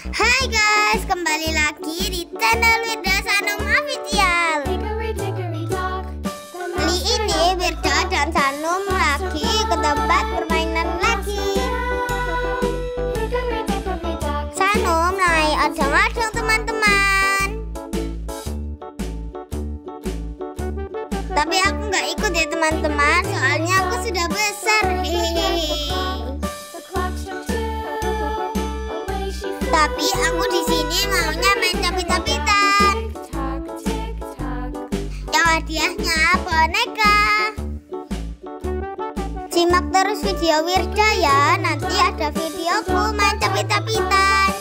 Hai guys, kembali lagi di channel Wirda Shanum official. Kali ini Wirda dan Shanum lagi ke tempat permainan lagi. Shanum naik odong-odong teman-teman. Tapi aku nggak ikut ya teman-teman, soalnya aku sudah besar. Tapi aku di sini maunya main capit-capitan. Yang hadiahnya boneka. Simak terus video Wirda ya, nanti ada videoku main capit-capitan.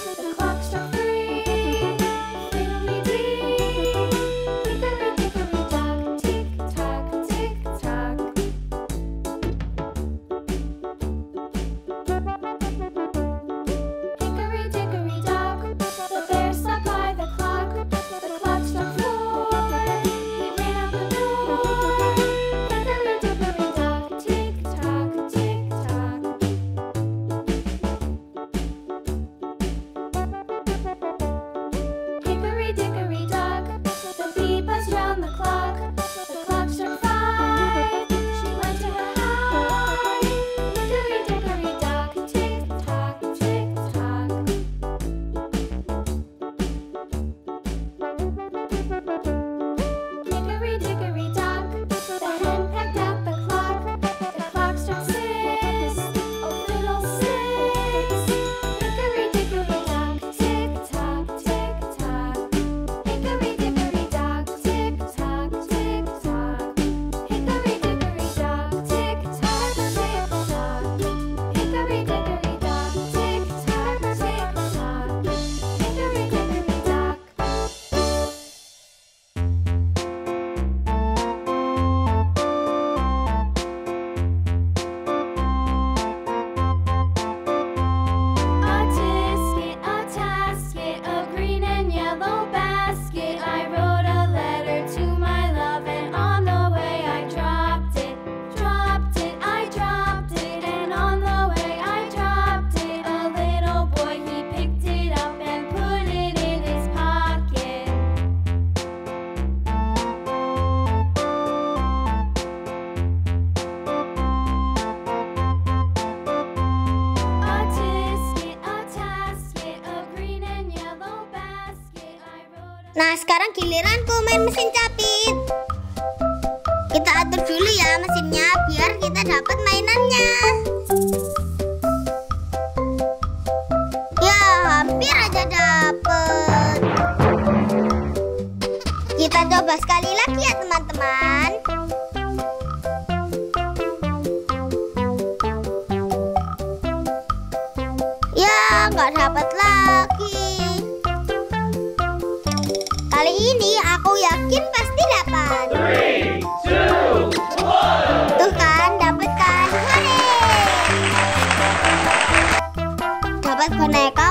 Nah, sekarang giliranku main mesin capit. Kita atur dulu ya mesinnya biar kita dapat mainannya. Ya, hampir aja dapet. Kita coba sekali lagi ya teman-teman. Ya, nggak dapat lagi. Kali ini aku yakin pasti dapat. 3, 2, 1. Tuh kan, dapat kan? Dapat boneka